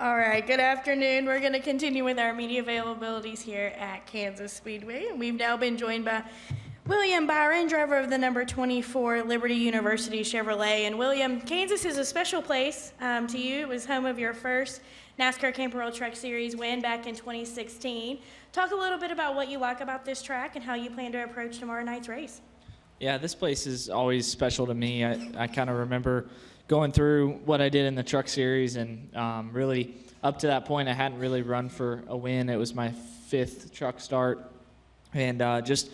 All right, good afternoon. We're going to continue with our media availabilities here at Kansas Speedway. And we've now been joined by William Byron, driver of the number 24 Liberty University Chevrolet. And William, Kansas is a special place to you. It was home of your first NASCAR Camping World Truck Series win back in 2016. Talk a little bit about what you like about this track and how you plan to approach tomorrow night's race. Yeah, this place is always special to me. I kind of remember going through what I did in the Truck Series, and really up to that point I hadn't really run for a win. It was my 5th truck start, and just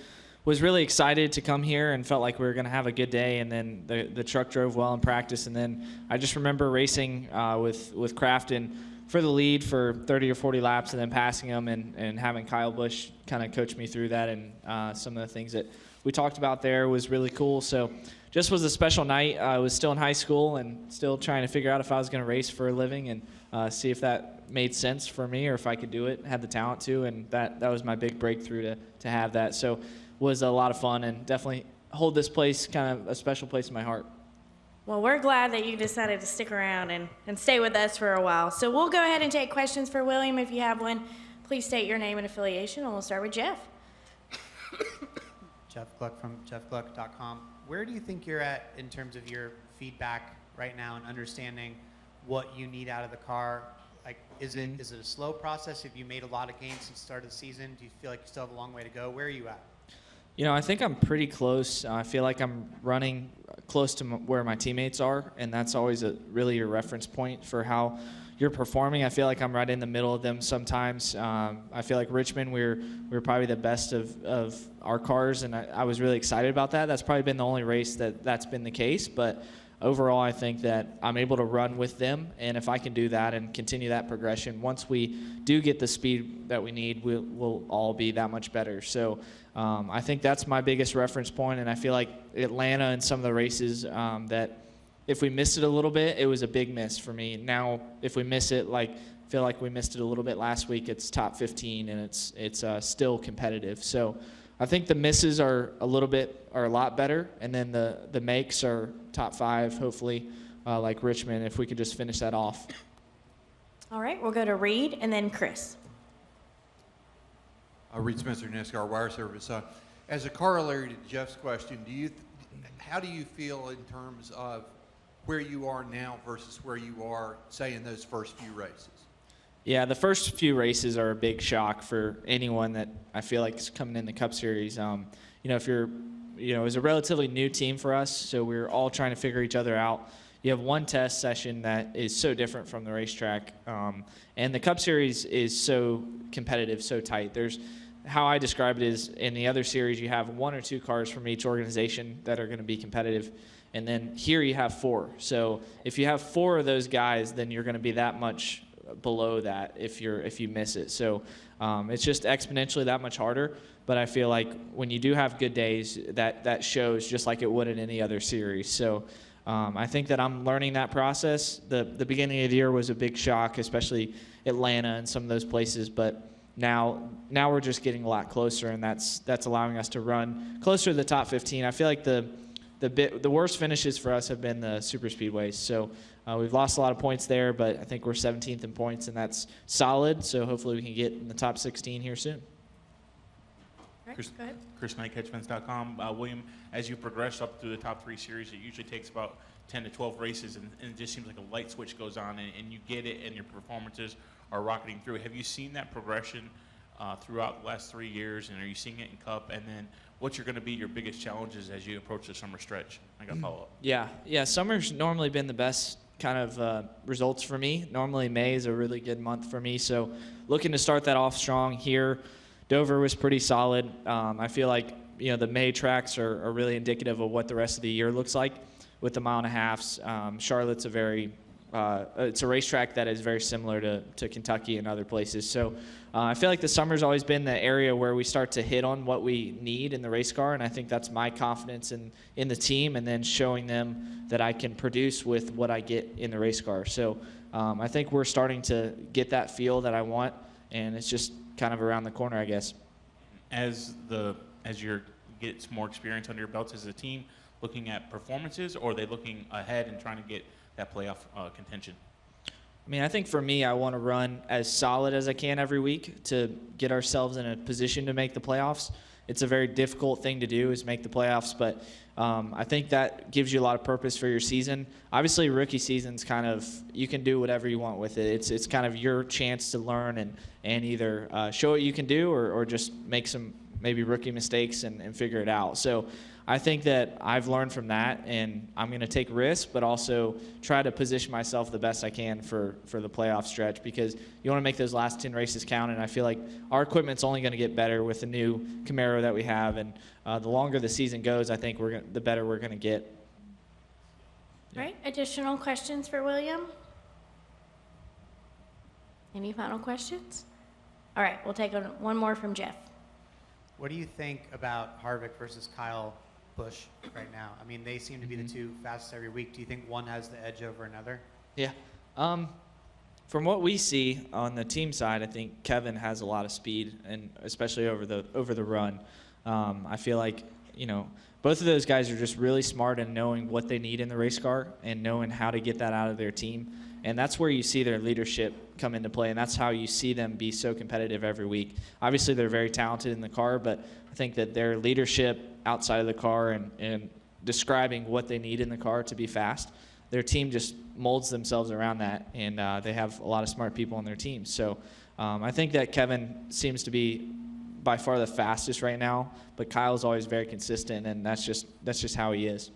was really excited to come here and felt like we were going to have a good day. And then the truck drove well in practice, and then I just remember racing with Crafton for the lead for 30 or 40 laps and then passing him, and having Kyle Busch kind of coach me through that. And some of the things that we talked about there was really cool. So just was a special night. I was still in high school and still trying to figure out if I was going to race for a living and see if that made sense for me or if I could do it, had the talent to, and that was my big breakthrough to have that. So was a lot of fun and definitely hold this place kind of a special place in my heart. Well, we're glad that you decided to stick around and stay with us for a while. So we'll go ahead and take questions for William. If you have one, please state your name and affiliation, and we'll start with Jeff. Jeff Gluck from jeffgluck.com. Where do you think you're at in terms of your feedback right now and understanding what you need out of the car? Like, is it a slow process? Have you made a lot of gains since the start of the season? Do you feel like you still have a long way to go? Where are you at? You know, I think I'm pretty close. I feel like I'm running close to where my teammates are, and that's always really your reference point for how you're performing. I feel like I'm right in the middle of them sometimes. I feel like Richmond, we're probably the best of our cars, and I was really excited about that. That's probably been the only race that's been the case, but overall I think that I'm able to run with them, and if I can do that and continue that progression, once we do get the speed that we need, we'll all be that much better. So I think that's my biggest reference point, and I feel like Atlanta and some of the races that if we missed it a little bit, it was a big miss for me. Now, if we miss it, feel like we missed it a little bit last week, it's top 15 and it's still competitive. So I think the misses are a lot better, and then the makes are top 5, hopefully, like Richmond, if we could just finish that off. All right, we'll go to Reed and then Chris. Reed Spencer, NASCAR Wire Service. As a corollary to Jeff's question, how do you feel in terms of where you are now versus where you are, say, in those first few races? Yeah, the first few races are a big shock for anyone that I feel like is coming in the Cup Series. If you're, it was a relatively new team for us, so we were all trying to figure each other out. You have one test session that is so different from the racetrack, and the Cup Series is so competitive, so tight. How I describe it is, in the other series, you have 1 or 2 cars from each organization that are going to be competitive. And then here you have 4. So if you have 4 of those guys, then you're going to be that much below that if you miss it. So it's just exponentially that much harder. But I feel like when you do have good days, that shows just like it would in any other series. So I think that I'm learning that process. The beginning of the year was a big shock, especially Atlanta and some of those places. But now we're just getting a lot closer, and that's allowing us to run closer to the top 15. I feel like the worst finishes for us have been the super speedways. So we've lost a lot of points there, but I think we're 17th in points, and that's solid. So hopefully we can get in the top 16 here soon. Right, Chris, go ahead. Chris Knight, catchfence.com. William, as you progress up through the top 3 series, it usually takes about 10 to 12 races, and it just seems like a light switch goes on, and you get it, and your performances are rocketing through. Have you seen that progression throughout the last 3 years, and are you seeing it in Cup? And then what's going to be your biggest challenges as you approach the summer stretch? I got a follow-up. Yeah, summer's normally been the best kind of results for me. Normally May is a really good month for me, so looking to start that off strong here. Dover was pretty solid. I feel like the May tracks are really indicative of what the rest of the year looks like with the 1.5 miles. Charlotte's it's a racetrack that is very similar to Kentucky and other places. So I feel like the summer's always been the area where we start to hit on what we need in the race car, and I think that's my confidence in the team, and then showing them that I can produce with what I get in the race car. So I think we're starting to get that feel that I want, and it's just kind of around the corner, I guess. As you get some more experience under your belts as a team, looking at performances, or are they looking ahead and trying to get that playoff contention? I mean, I think for me, I want to run as solid as I can every week to get ourselves in a position to make the playoffs. It's a very difficult thing to do, is make the playoffs, but I think that gives you a lot of purpose for your season. Obviously, rookie season's kind of, you can do whatever you want with it. It's kind of your chance to learn and either show what you can do or just make some maybe rookie mistakes and figure it out. So I think that I've learned from that, and I'm going to take risks, but also try to position myself the best I can for the playoff stretch, because you want to make those last 10 races count, and I feel like our equipment's only going to get better with the new Camaro that we have, and the longer the season goes, I think the better we're going to get. All right, additional questions for William? Any final questions? All right, we'll take one more from Jeff. What do you think about Harvick versus Kyle Busch right now? I mean, they seem to be the two fastest every week. Do you think one has the edge over another? Yeah. From what we see on the team side, I think Kevin has a lot of speed, and especially over the run. I feel like, both of those guys are just really smart in knowing what they need in the race car and knowing how to get that out of their team. And that's where you see their leadership come into play, and that's how you see them be so competitive every week. Obviously, they're very talented in the car, but I think that their leadership outside of the car and describing what they need in the car to be fast, their team just molds themselves around that, and they have a lot of smart people on their team. So I think that Kevin seems to be by far the fastest right now, but Kyle's always very consistent, and that's just how he is.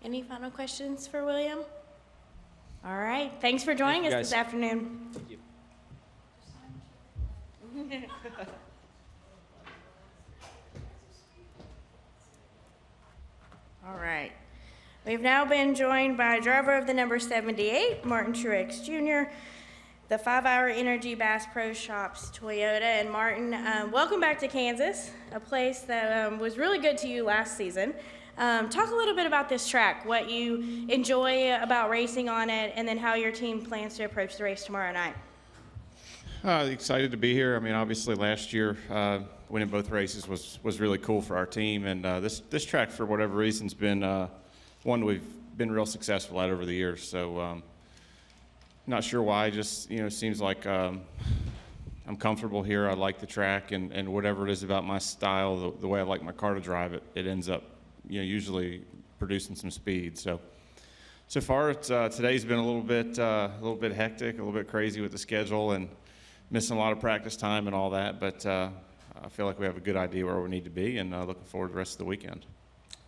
Any final questions for William? All right, thanks for joining us guys. this afternoon. Thank you. All right. We've now been joined by driver of the number 78, Martin Truex Jr., the 5-Hour Energy Bass Pro Shops Toyota. And Martin, welcome back to Kansas, a place that was really good to you last season. Talk a little bit about this track, what you enjoy about racing on it, and then how your team plans to approach the race tomorrow night. Excited to be here. I mean, obviously last year winning both races was really cool for our team, and this track, for whatever reason, has been one we've been real successful at over the years. So not sure why. Just seems like I'm comfortable here. I like the track, and whatever it is about my style, the way I like my car to drive it, it ends up usually producing some speed. So far today's been a little bit hectic, a little bit crazy with the schedule and missing a lot of practice time and all that, but I feel like we have a good idea where we need to be, and looking forward to the rest of the weekend.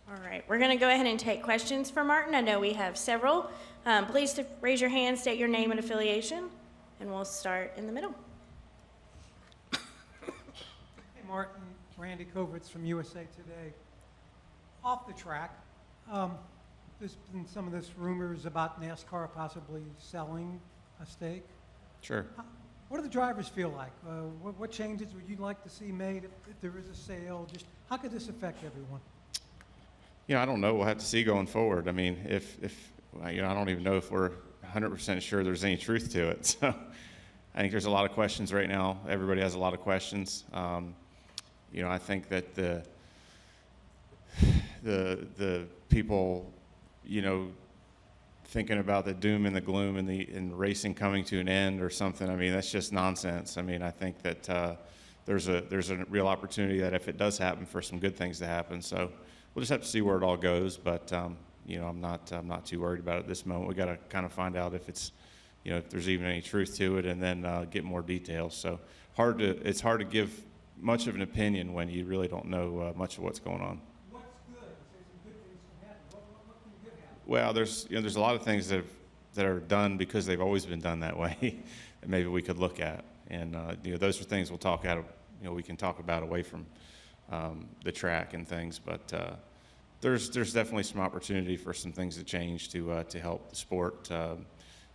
All right, we're going to go ahead and take questions for Martin. I know we have several. Please raise your hand, state your name and affiliation, and we'll start in the middle. Hey, Martin, Randy Kovitz from USA Today. Off the track, there's been some of this rumors about NASCAR possibly selling a stake. Sure. What do the drivers feel like? What changes would you like to see made if there is a sale? Just how could this affect everyone? I don't know. We'll have to see going forward. I mean, if I don't even know if we're 100% sure there's any truth to it. So I think there's a lot of questions right now. Everybody has a lot of questions. I think that the people, thinking about the doom and the gloom and racing coming to an end or something, I mean, that's just nonsense. I mean, I think that there's a real opportunity that if it does happen, for some good things to happen. So we'll just have to see where it all goes. But I'm not too worried about it at this moment. We got to kind of find out if it's, if there's even any truth to it, and then get more details. So it's hard to give much of an opinion when you really don't know much of what's going on. What's good? Say some good things can happen. What can good happen? Well, there's a lot of things that are done because they've always been done that way that maybe we could look at, and those are things we'll talk out. We can talk about away from the track and things, but there's definitely some opportunity for some things to change to help the sport,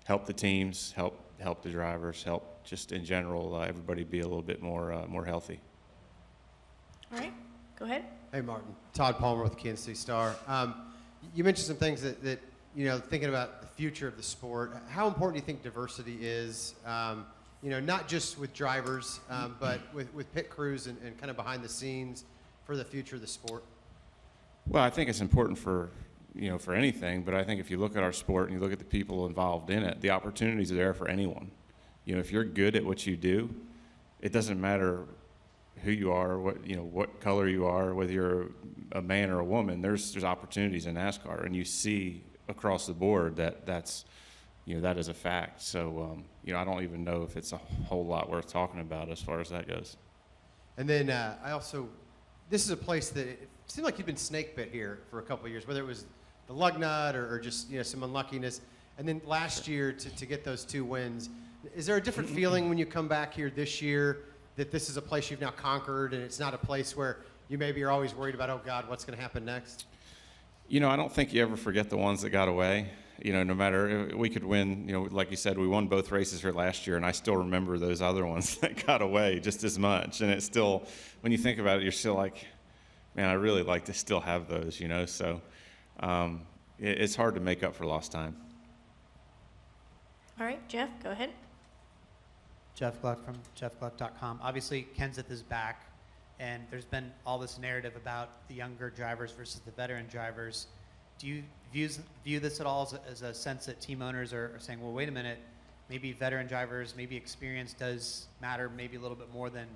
help the teams, help the drivers, help just in general everybody be a little bit more healthy. All right, go ahead. Hey, Martin. Todd Palmer with the Kansas City Star. You mentioned some things that thinking about the future of the sport. How important do you think diversity is, not just with drivers, but with pit crews and kind of behind the scenes for the future of the sport? Well, I think it's important for for anything, but I think if you look at our sport and you look at the people involved in it, the opportunities are there for anyone. If you're good at what you do, it doesn't matter who you are, what color you are, whether you're a man or a woman. There's opportunities in NASCAR, and you see across the board that is a fact. So I don't even know if it's a whole lot worth talking about as far as that goes. And then this is a place that it seemed like you've been snake bit here for a couple of years, whether it was the lug nut or just some unluckiness. And then last year to get those 2 wins, is there a different feeling when you come back here this year that this is a place you've now conquered and it's not a place where you maybe are always worried about, oh God, what's going to happen next? I don't think you ever forget the ones that got away. No matter, we could win, like you said, we won both races here last year, and I still remember those other ones that got away just as much. And it's still, when you think about it, you're still like, man, I really like to still have those, So it's hard to make up for lost time. All right, Jeff, go ahead. Jeff Gluck from jeffgluck.com. Obviously, Kenseth is back, and there's been all this narrative about the younger drivers versus the veteran drivers. Do you view this at all as a sense that team owners are saying, well, wait a minute, maybe veteran drivers, maybe experience does matter maybe a little bit more than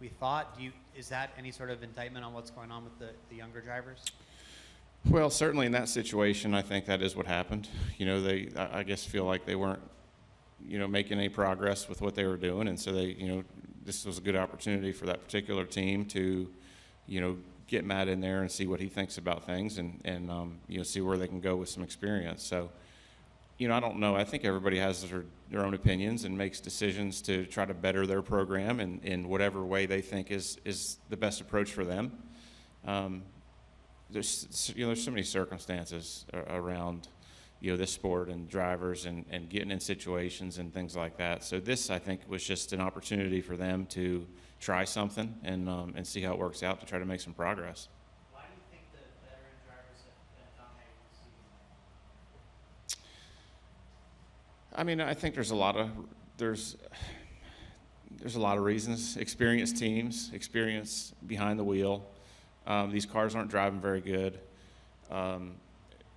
we thought? Is that any sort of indictment on what's going on with the younger drivers? Well, certainly in that situation, I think that is what happened. They, I guess, feel like they weren't, making any progress with what they were doing, and so they, this was a good opportunity for that particular team to, get Matt in there and see what he thinks about things, and see where they can go with some experience. So, I don't know. I think everybody has their own opinions and makes decisions to try to better their program in whatever way they think is the best approach for them. There's so many circumstances around this sport and drivers and getting in situations and things like that. So this, I think, was just an opportunity for them to try something and see how it works out to try to make some progress. Why do you think the veteran drivers have dominated the season? I mean, I think there's a lot of reasons. Experienced teams, experience behind the wheel. These cars aren't driving very good.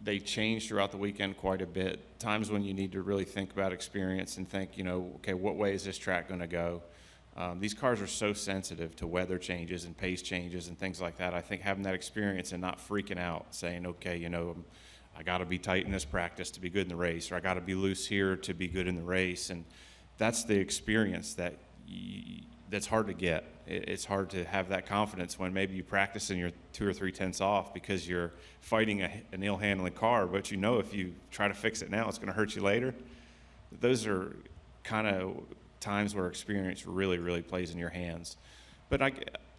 They change throughout the weekend quite a bit. Times when you need to really think about experience and think, okay, what way is this track going to go? These cars are so sensitive to weather changes and pace changes and things like that. I think having that experience and not freaking out, saying, okay, I got to be tight in this practice to be good in the race, or I got to be loose here to be good in the race. And that's the experience that's hard to get. It's hard to have that confidence when maybe you practice and you're 2 or 3 tenths off because you're fighting an ill-handling car, but if you try to fix it now, it's going to hurt you later. Those are kind of times where experience really, really plays in your hands. But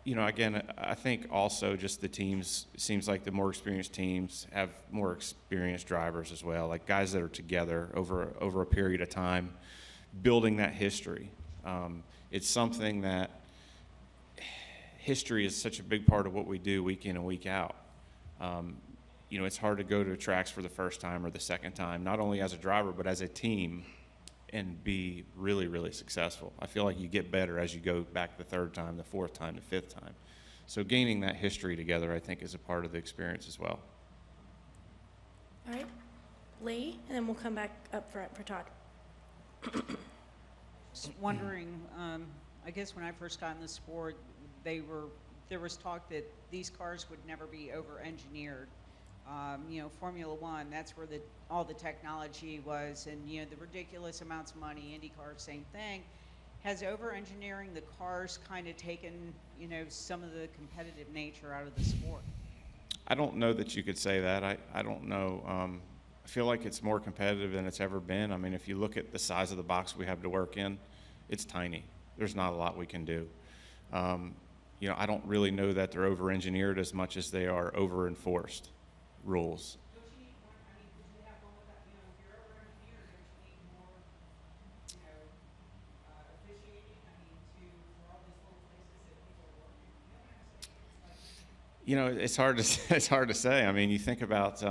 again, I think also just the teams, it seems like the more experienced teams have more experienced drivers as well, like guys that are together over a period of time, building that history. It's something that history is such a big part of what we do week in and week out. It's hard to go to tracks for the first time or the second time, not only as a driver, but as a team, and be really, really successful. I feel like you get better as you go back the third time, the fourth time, the fifth time. So gaining that history together, I think, is a part of the experience as well. All right, Lee, and then we'll come back up front for Todd. Just wondering, I guess when I first got in the sport, there was talk that these cars would never be over-engineered. Formula One, that's where all the technology was, and the ridiculous amounts of money. IndyCar, same thing. Has over-engineering the cars kind of taken, some of the competitive nature out of the sport? I don't know that you could say that. I don't know. I feel like it's more competitive than it's ever been. I mean, if you look at the size of the box we have to work in, it's tiny. There's not a lot we can do. I don't really know that they're over-engineered as much as they are over-enforced rules. Don't you need more, could you have one without, if you're over-engineered, don't you need more, officiating, for all these little places that people are working? It's hard to say. I mean, you think about,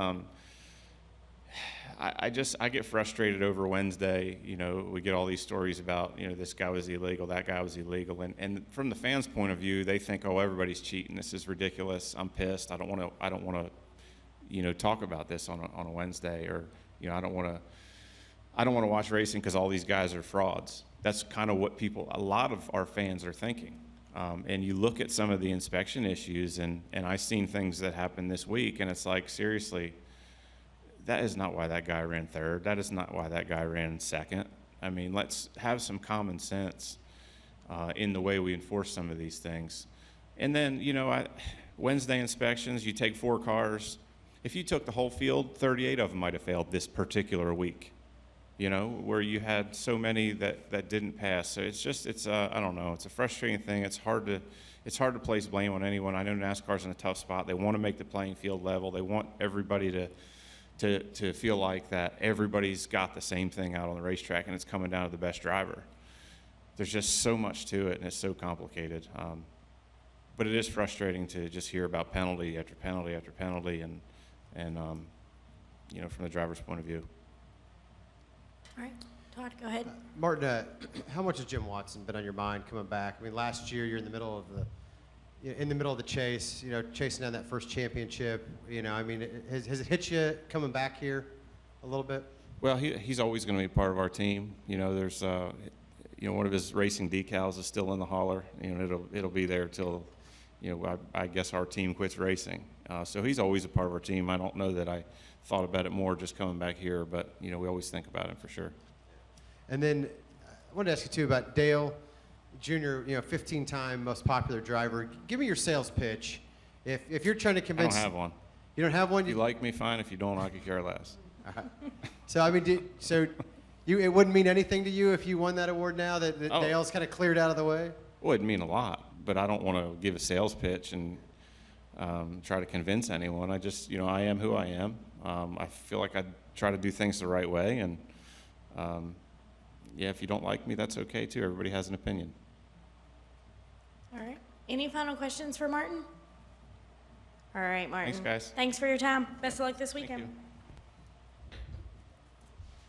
I get frustrated over Wednesday. We get all these stories about, this guy was illegal, that guy was illegal. And from the fans' point of view, they think, oh, everybody's cheating. This is ridiculous. I'm pissed. I don't want to, talk about this on a Wednesday, or I don't want to watch racing because all these guys are frauds. That's kind of what a lot of our fans are thinking. And you look at some of the inspection issues, and I've seen things that happened this week, and it's like, seriously, that is not why that guy ran third. That is not why that guy ran second. I mean, let's have some common sense in the way we enforce some of these things. And then, Wednesday inspections, you take 4 cars. If you took the whole field, 38 of them might have failed this particular week, where you had so many that didn't pass. So it's I don't know, it's a frustrating thing. It's hard to place blame on anyone. I know NASCAR's in a tough spot. They want to make the playing field level. They want everybody to feel like that everybody's got the same thing out on the racetrack, and it's coming down to the best driver. There's just so much to it, and it's so complicated. But it is frustrating to just hear about penalty after penalty after penalty, and from the driver's point of view. All right, Todd, go ahead. Martin, how much has Jim Watson been on your mind coming back? I mean, last year you're in the middle of the chase, chasing down that first championship. I mean, has it hit you coming back here a little bit? Well, he's always going to be part of our team. There's one of his racing decals is still in the hauler. It'll be there till I guess our team quits racing. So he's always a part of our team. I don't know that I thought about it more just coming back here, but we always think about him for sure. And then I wanted to ask you too about Dale Jr., 15-time most popular driver. Give me your sales pitch. If you're trying to convince. I don't have one. You don't have one? If you like me, fine. If you don't, I could care less. All right. So I mean, it wouldn't mean anything to you if you won that award now that Dale's kind of cleared out of the way? Well, it'd mean a lot, but I don't want to give a sales pitch and try to convince anyone. I just, I am who I am. I feel like I try to do things the right way, and if you don't like me, that's okay too. Everybody has an opinion. All right. Any final questions for Martin? All right, Martin. Thanks, guys. Thanks for your time. Best of luck this weekend.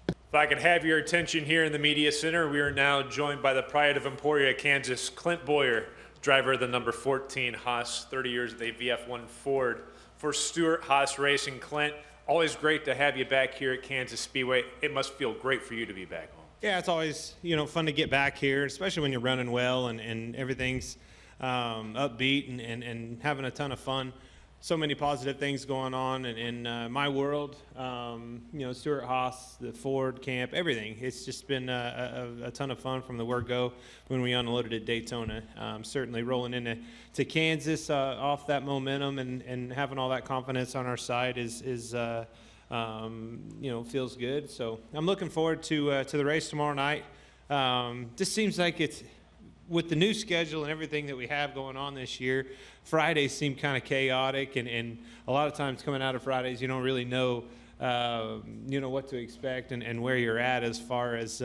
If I could have your attention here in the Media Center, we are now joined by the pride of Emporia, Kansas, Clint Bowyer, driver of the number 14 Haas, 30 years with a VF1 Ford for Stewart Haas Racing. Clint, always great to have you back here at Kansas Speedway. It must feel great for you to be back home. Yeah, it's always, fun to get back here, especially when you're running well and everything's upbeat and having a ton of fun. So many positive things going on in my world. Stewart Haas, the Ford camp, everything. It's just been a ton of fun from the word go when we unloaded at Daytona. Certainly rolling into Kansas off that momentum and having all that confidence on our side feels good. So I'm looking forward to the race tomorrow night. Just seems like it's, with the new schedule and everything that we have going on this year, Fridays seem kind of chaotic, and a lot of times coming out of Fridays, you don't really know, what to expect and where you're at as far as,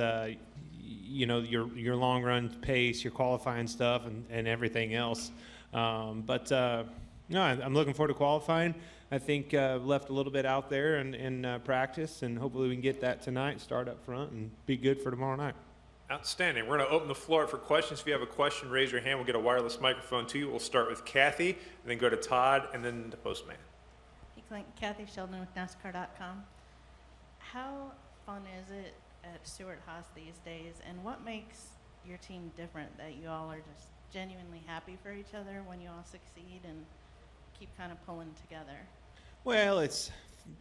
your long run pace, your qualifying stuff, and everything else. I'm looking forward to qualifying. I think left a little bit out there in practice, and hopefully we can get that tonight, start up front, and be good for tomorrow night. Outstanding. We're going to open the floor for questions. If you have a question, raise your hand. We'll get a wireless microphone to you. We'll start with Kathy, and then go to Todd, and then the postman. Hey, Clint. Kathy Sheldon with NASCAR.com. How fun is it at Stewart Haas these days, and what makes your team different, that you all are just genuinely happy for each other when you all succeed and keep kind of pulling together? Well,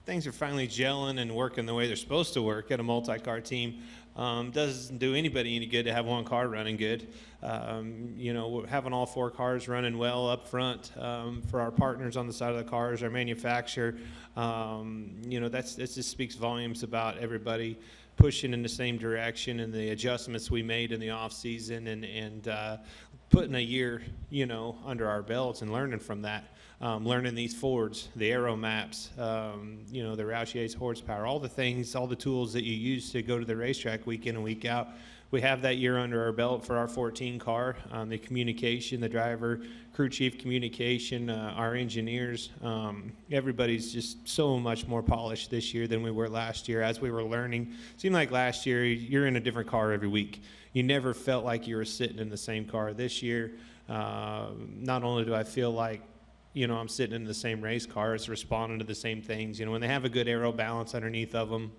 things are finally gelling and working the way they're supposed to work at a multi-car team. Doesn't do anybody any good to have one car running good. Having all 4 cars running well up front for our partners on the side of the cars, our manufacturer, that just speaks volumes about everybody pushing in the same direction, and the adjustments we made in the off season and putting a year, under our belts and learning from that. Learning these Fords, the aero maps, the Roushier's horsepower, all the things, all the tools that you use to go to the racetrack week in and week out. We have that year under our belt for our 14 car. The communication, the driver, crew chief communication, our engineers, everybody's just so much more polished this year than we were last year as we were learning. It seemed like last year you're in a different car every week. You never felt like you were sitting in the same car. This year, not only do I feel like I'm sitting in the same race car. It's responding to the same things. When they have a good aero balance underneath of them,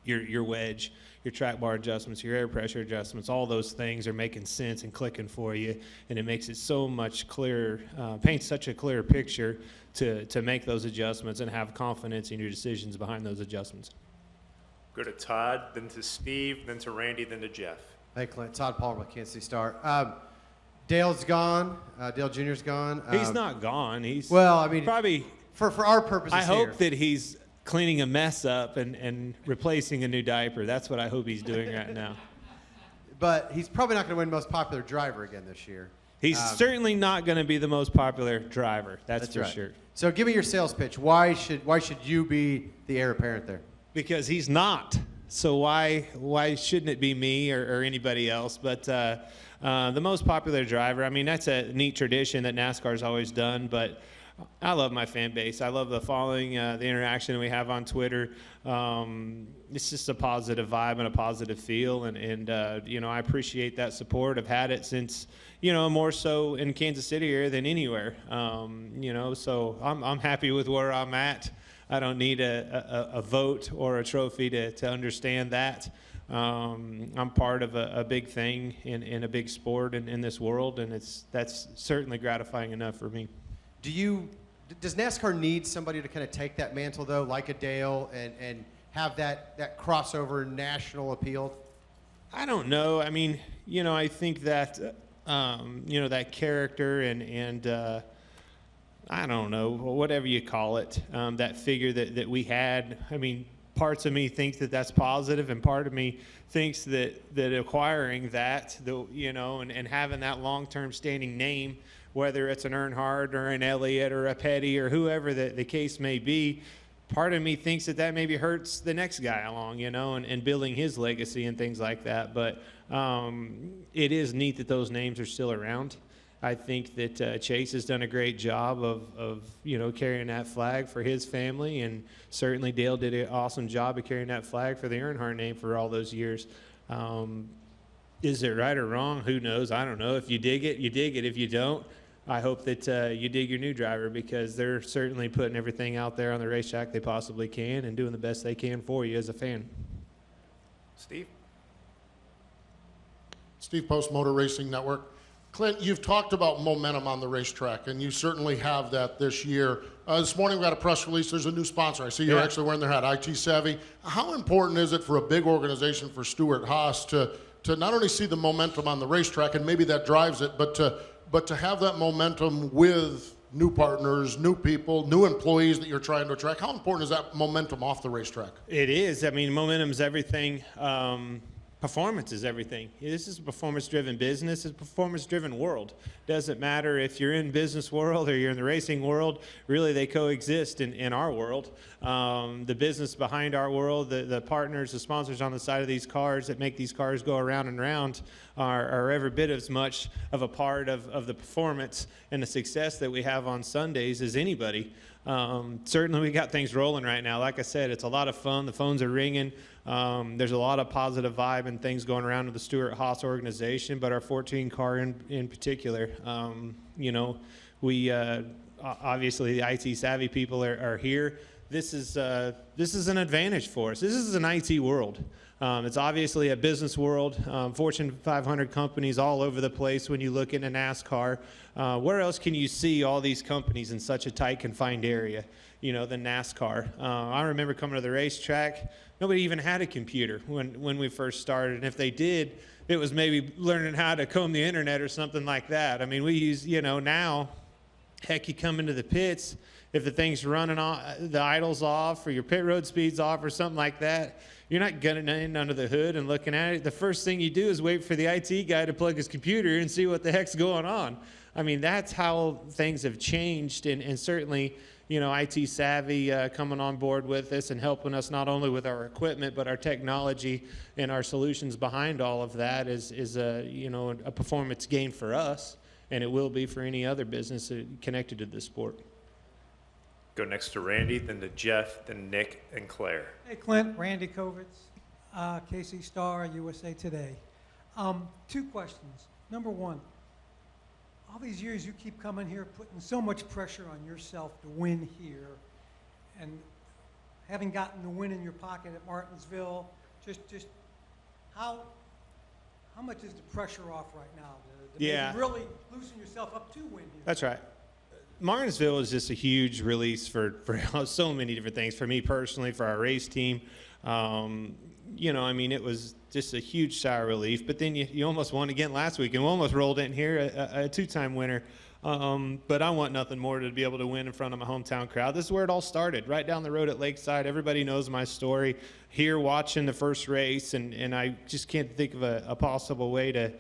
your wedge, your track bar adjustments, your air pressure adjustments, all those things are making sense and clicking for you, and it makes it so much clearer, paints such a clear picture to make those adjustments and have confidence in your decisions behind those adjustments. Go to Todd, then to Steve, then to Randy, then to Jeff. Hey, Clint. Todd Palmer with Kansas City Star. Dale's gone. Dale Jr.'s gone. He's not gone. He's Well, I mean, probably for our purposes I hope here. that he's cleaning a mess up and replacing a new diaper. That's what I hope he's doing right now. But he's probably not going to win most popular driver again this year. He's certainly not going to be the most popular driver. That's for right. sure. So give me your sales pitch. Why should you be the heir apparent there? Because he's not. So why shouldn't it be me or anybody else? But the most popular driver, I mean, that's a neat tradition that NASCAR's always done, but I love my fan base. I love the following, the interaction we have on Twitter. It's just a positive vibe and a positive feel, and I appreciate that support. I've had it since, more so in Kansas City area than anywhere. So I'm happy with where I'm at. I don't need a vote or a trophy to understand that. I'm part of a big thing in a big sport in this world, and that's certainly gratifying enough for me. Does NASCAR need somebody to kind of take that mantle, though, like a Dale, and have that crossover national appeal? I don't know. I mean, I think that, that character and I don't know, whatever you call it, that figure that we had. I mean, parts of me think that that's positive, and part of me thinks that acquiring that, and having that long-term standing name, whether it's an Earnhardt or an Elliott or a Petty or whoever the case may be, part of me thinks that maybe hurts the next guy along, and building his legacy and things like that. But it is neat that those names are still around. I think that Chase has done a great job of carrying that flag for his family, and certainly Dale did an awesome job of carrying that flag for the Earnhardt name for all those years. Is it right or wrong? Who knows? I don't know. If you dig it, you dig it. If you don't, I hope that you dig your new driver, because they're certainly putting everything out there on the racetrack they possibly can and doing the best they can for you as a fan. Steve? Steve Post, Motor Racing Network. Clint, you've talked about momentum on the racetrack, and you certainly have that this year. This morning we got a press release. There's a new sponsor. I see you're actually wearing their hat, IT Savvy. How important is it for a big organization for Stewart Haas to not only see the momentum on the racetrack, and maybe that drives it, but to have that momentum with new partners, new people, new employees that you're trying to attract? How important is that momentum off the racetrack? It is. I mean, momentum's everything. Performance is everything. This is a performance-driven business. It's a performance-driven world. Doesn't matter if you're in business world or you're in the racing world. Really, they coexist in our world. The business behind our world, the partners, the sponsors on the side of these cars that make these cars go around and around are every bit as much of a part of the performance and the success that we have on Sundays as anybody. Certainly, we got things rolling right now. Like I said, it's a lot of fun. The phones are ringing. There's a lot of positive vibe and things going around with the Stewart Haas organization, but our 14 car in particular. We obviously the IT savvy people are here. This is an advantage for us. This is an IT world. It's obviously a business world. Fortune 500 companies all over the place when you look into NASCAR. Where else can you see all these companies in such a tight, confined area, than NASCAR? I remember coming to the racetrack. Nobody even had a computer when we first started. And if they did, it was maybe learning how to comb the internet or something like that. I mean, we use, now, heck, you come into the pits, if the thing's running off, the idle's off, or your pit road speed's off or something like that, you're not gunning in under the hood and looking at it. The first thing you do is wait for the IT guy to plug his computer and see what the heck's going on. I mean, that's how things have changed, and certainly, IT savvy coming on board with us and helping us not only with our equipment but our technology and our solutions behind all of that is a performance gain for us, and it will be for any other business connected to this sport. Go next to Randy, then to Jeff, then Nick, and Claire. Hey, Clint, Randy Kovitz, KC Star, USA Today. 2 questions. Number 1, all these years you keep coming here, putting so much pressure on yourself to win here, and having gotten the win in your pocket at Martinsville, just how much is the pressure off right now? To Yeah. maybe really loosen yourself up to win here. That's right. Martinsville is just a huge release for so many different things. For me personally, for our race team, it was just a huge sigh of relief. But then you almost won again last week, and we almost rolled in here, a two-time winner. But I want nothing more to be able to win in front of my hometown crowd. This is where it all started, right down the road at Lakeside. Everybody knows my story. Here watching the first race, and I just can't think of a possible way to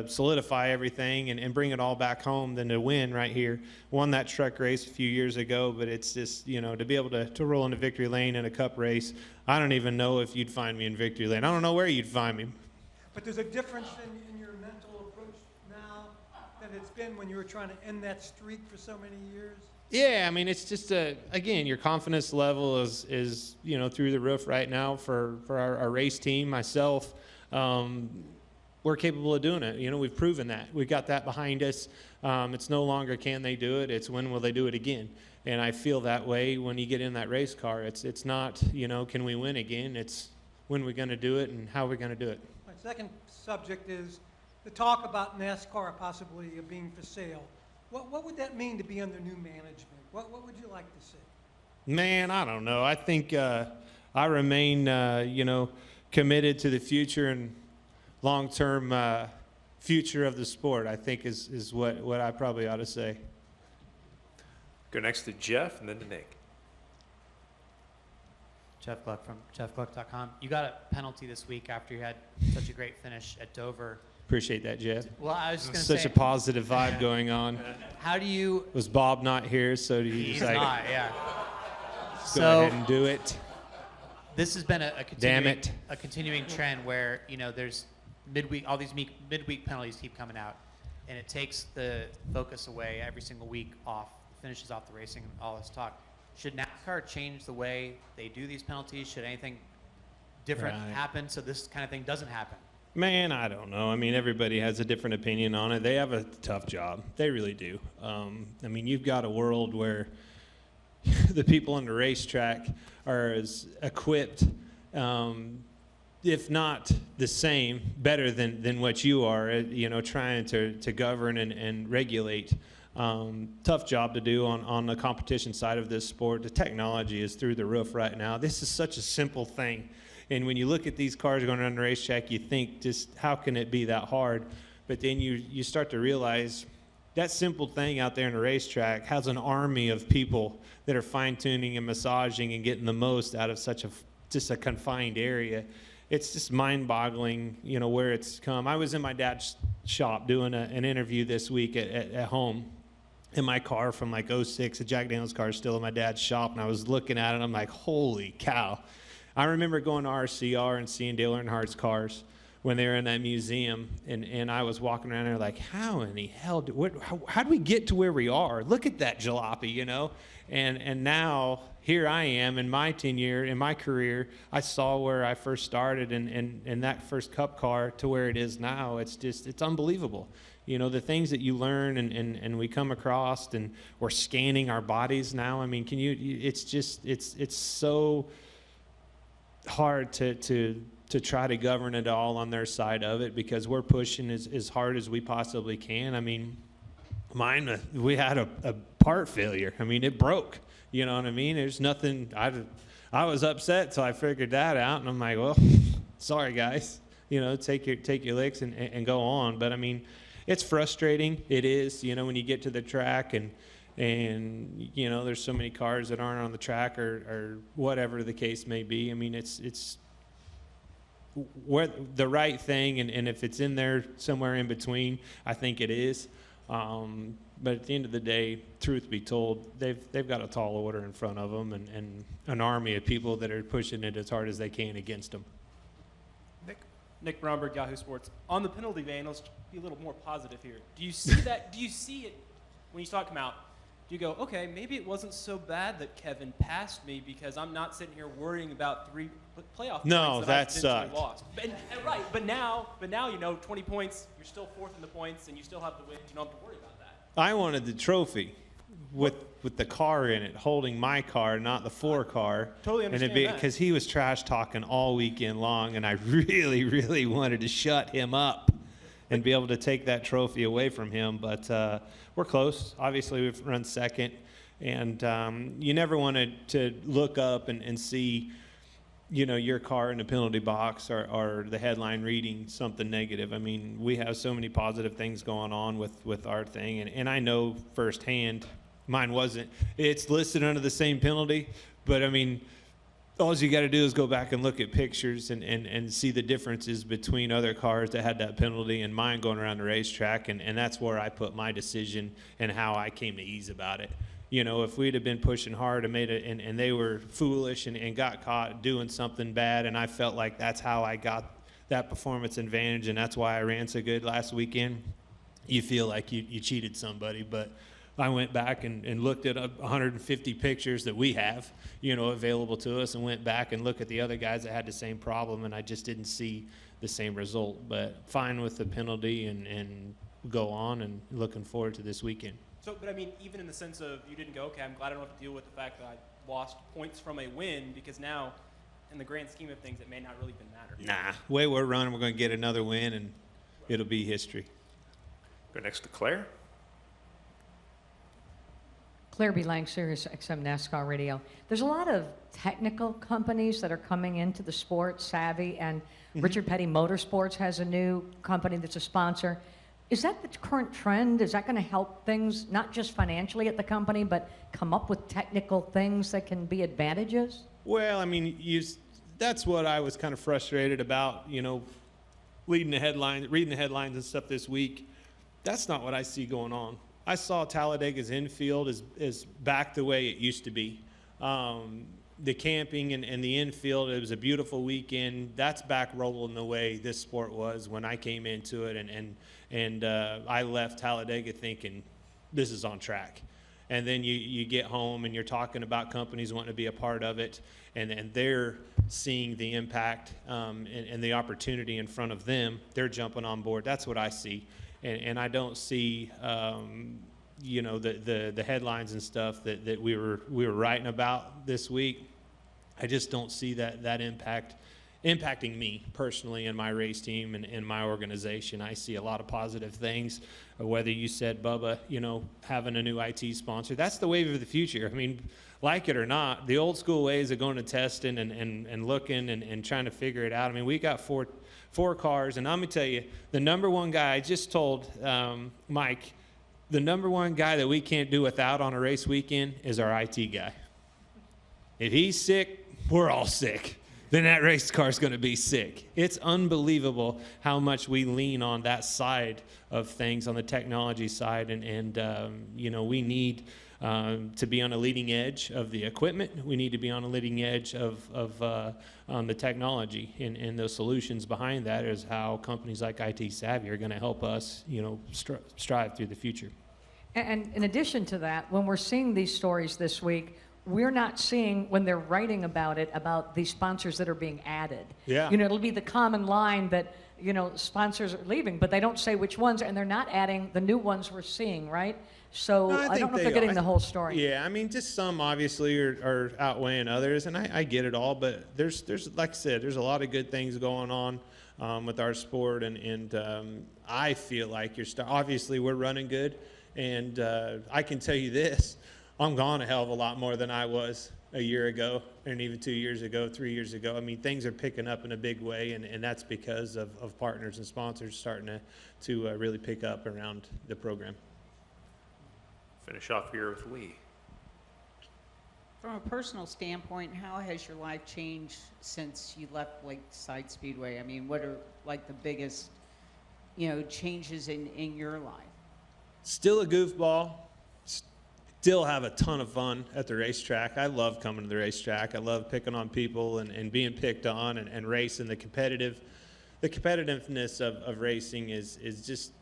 solidify everything and bring it all back home than to win right here. Won that truck race a few years ago, but it's just, to be able to roll into victory lane in a cup race, I don't even know if you'd find me in victory lane. I don't know where you'd find me. But there's a difference in your mental approach now than it's been when you were trying to end that streak for so many years? Yeah, it's just again, your confidence level is through the roof right now for our race team, myself. We're capable of doing it. We've proven that. We've got that behind us. It's no longer can they do it, it's when will they do it again. And I feel that way when you get in that race car. It's not, can we win again? It's when we're going to do it and how we're going to do it. My second subject is the talk about NASCAR possibly being for sale. What would that mean to be under new management? What would you like to see? Man, I don't know. I think I remain, committed to the future and long-term future of the sport, I think is what I probably ought to say. Go next to Jeff and then to Nick. Jeff Gluck from jeffgluck.com. You got a penalty this week after you had such a great finish at Dover. Appreciate that, Jeff. Well, I was just going to say. Such a positive vibe going on. How do you? Was Bob not here? So he He's decided not, yeah. go ahead and do it. This has been a Damn continuing, it. a continuing trend where, there's all these midweek penalties keep coming out, and it takes the focus away every single week off, finishes off the racing and all this talk. Should NASCAR change the way they do these penalties? Should anything different happen so this kind of thing doesn't happen? Man, I don't know. Everybody has a different opinion on it. They have a tough job. They really do. You've got a world where the people on the racetrack are as equipped, if not the same, better than what you are, trying to govern and regulate. Tough job to do on the competition side of this sport. The technology is through the roof right now. This is such a simple thing. And when you look at these cars going around the racetrack, you think, just how can it be that hard? But then you start to realize that simple thing out there in the racetrack has an army of people that are fine-tuning and massaging and getting the most out of just a confined area. It's just mind-boggling, where it's come. I was in my dad's shop doing an interview this week at home in my car from like 06. The Jack Daniels car is still in my dad's shop, and I was looking at it, and I'm like, holy cow. I remember going to RCR and seeing Dale Earnhardt's cars when they were in that museum, and I was walking around there like, how in the hell, how do we get to where we are? Look at that jalopy, And now here I am in my tenure, in my career. I saw where I first started and that first Cup car to where it is now. It's unbelievable. The things that you learn and we come across, and we're scanning our bodies now. It's so hard to try to govern it all on their side of it, because we're pushing as hard as we possibly can. Mine, we had a part failure. It broke. You know what I mean? There's nothing. I was upset till I figured that out, and I'm like, well, sorry guys. Take your licks and go on. But it's frustrating. It is. When you get to the track and there's so many cars that aren't on the track or whatever the case may be. It's where the right thing, and if it's in there somewhere in between, I think it is. But at the end of the day, truth be told, they've got a tall order in front of them and an army of people that are pushing it as hard as they can against them. Nick Bromberg, Yahoo Sports. On the penalty ban, let's be a little more positive here. Do you see that? Do you see it when you saw it come out? do you go, okay, maybe it wasn't so bad that Kevin passed me because I'm not sitting here worrying about 3 playoff No, points that I've potentially sucked. lost. And right, but now, 20 points, you're still 4th in the points, and you still have the win. You don't have to worry about that. I wanted the trophy with the car in it, holding my car, not the 4 car. Totally understand that. Because he was trash talking all weekend long, and I really, really wanted to shut him up and be able to take that trophy away from him. But we're close. Obviously, we've run second, and you never wanted to look up and see, your car in the penalty box or the headline reading something negative. I mean, we have so many positive things going on with our thing, and I know firsthand mine wasn't. It's listed under the same penalty, but I mean, all you got to do is go back and look at pictures and see the differences between other cars that had that penalty and mine going around the racetrack, and that's where I put my decision and how I came to ease about it. If we'd have been pushing hard and made it, and they were foolish and got caught doing something bad, and I felt like that's how I got that performance advantage, and that's why I ran so good last weekend, you feel like you cheated somebody. But I went back and looked at 150 pictures that we have, available to us, and went back and looked at the other guys that had the same problem, and I just didn't see the same result. But fine with the penalty and go on, and looking forward to this weekend. So, but I mean, even in the sense of you didn't go, okay, I'm glad I don't have to deal with the fact that I lost points from a win, because now, in the grand scheme of things, it may not really even matter. Nah, the way we're running, we're going to get another win, and it'll be history. Go next to Claire. Claire B. Lang, Sirius XM NASCAR Radio. There's a lot of technical companies that are coming into the sport, Savvy, and Richard Petty Motorsports has a new company that's a sponsor. Is that the current trend? Is that going to help things, not just financially at the company, but come up with technical things that can be advantages? Well, I mean, that's what I was kind of frustrated about, reading the headlines and stuff this week. That's not what I see going on. I saw Talladega's infield is back the way it used to be. The camping and the infield, it was a beautiful weekend. That's back rolling the way this sport was when I came into it, and I left Talladega thinking this is on track. And then you get home and you're talking about companies wanting to be a part of it, and they're seeing the impact and the opportunity in front of them. They're jumping on board. That's what I see. And I don't see, the headlines and stuff that we were writing about this week. I just don't see that impacting me personally and my race team and my organization. I see a lot of positive things. Whether you said, Bubba, having a new IT sponsor, that's the wave of the future. I mean, like it or not, the old school ways of going to testing and looking and trying to figure it out. I mean, we got four cars, and I'm going to tell you, the number one guy, I just told Mike, the number one guy that we can't do without on a race weekend is our IT guy. If he's sick, we're all sick. Then that race car's going to be sick. It's unbelievable how much we lean on that side of things, on the technology side, and we need to be on a leading edge of the equipment. We need to be on a leading edge of the technology, and those solutions behind that is how companies like IT Savvy are going to help us, strive through the future. And in addition to that, when we're seeing these stories this week, we're not seeing, when they're writing about it, about the sponsors that are being added. Yeah. It'll be the common line that, sponsors are leaving, but they don't say which ones, and they're not adding the new ones we're seeing, right? So No, I don't know if they're getting the whole story. Yeah, I mean, just some obviously are outweighing others, and I get it all, but there's like I said, there's a lot of good things going on with our sport, and I feel like obviously we're running good, and I can tell you this, I'm gone a hell of a lot more than I was a year ago, and even 2 years ago, 3 years ago. I mean, things are picking up in a big way, and that's because of partners and sponsors starting to really pick up around the program. Finish off here with Lee. From a personal standpoint, how has your life changed since you left Lakeside Speedway? I mean, what are like the biggest, changes in your life? Still a goofball. Still have a ton of fun at the racetrack. I love coming to the racetrack. I love picking on people and being picked on and racing. The competitiveness of racing is just,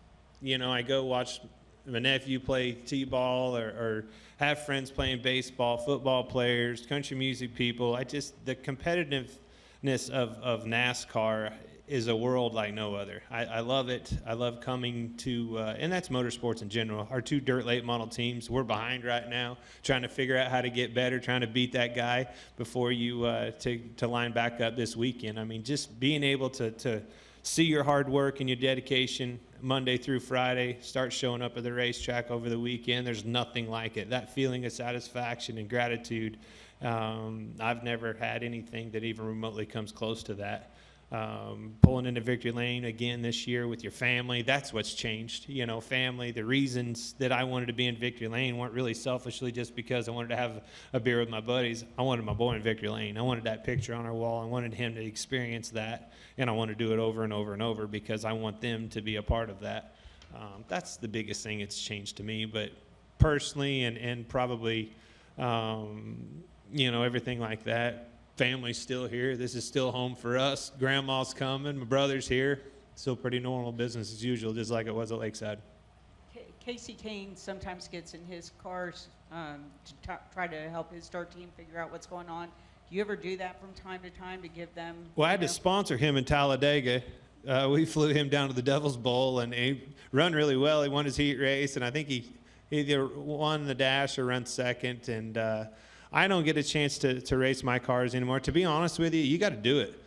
I go watch my nephew play t-ball or have friends playing baseball, football players, country music people. The competitiveness of NASCAR is a world like no other. I love it. I love coming to, and that's motorsports in general. Our 2 dirt late model teams, we're behind right now, trying to figure out how to get better, trying to beat that guy before you to line back up this weekend. I mean, just being able to see your hard work and your dedication Monday through Friday, start showing up at the racetrack over the weekend. There's nothing like it. That feeling of satisfaction and gratitude, I've never had anything that even remotely comes close to that. Pulling into victory lane again this year with your family, that's what's changed. You know, family, the reasons that I wanted to be in victory lane weren't really selfishly just because I wanted to have a beer with my buddies. I wanted my boy in victory lane. I wanted that picture on our wall. I wanted him to experience that, and I want to do it over and over and over because I want them to be a part of that. That's the biggest thing that's changed to me. But personally and probably, you know, everything like that, family's still here. This is still home for us. Grandma's coming. My brother's here. Still pretty normal business as usual, just like it was at Lakeside. Casey Kane sometimes gets in his cars to try to help his start team figure out what's going on. Do you ever do that from time to time to give them? Well, I had to sponsor him in Talladega. We flew him down to the Devil's Bowl, and he run really well. He won his heat race, and I think he either won the dash or ran second. And I don't get a chance to race my cars anymore. To be honest with you, you got to do it.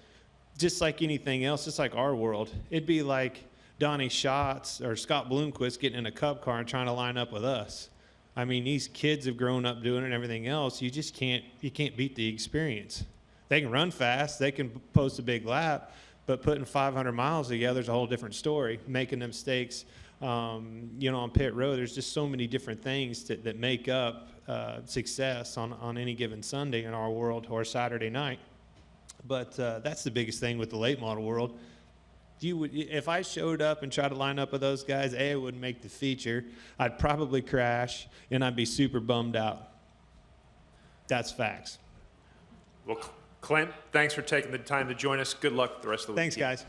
Just like anything else, just like our world. It'd be like Donnie Schatz or Scott Bloomquist getting in a Cup car and trying to line up with us. I mean, these kids have grown up doing it and everything else. You just can't beat the experience. They can run fast. They can post a big lap. But putting 500 miles together is a whole different story. Making them mistakes, you know, on pit road, there's just so many different things that make up success on any given Sunday in our world or Saturday night. But that's the biggest thing with the late model world. If I showed up and tried to line up with those guys, I wouldn't make the feature. I'd probably crash, and I'd be super bummed out. That's facts. Well, Clint, thanks for taking the time to join us. Good luck with the rest of the week. Thanks, guys.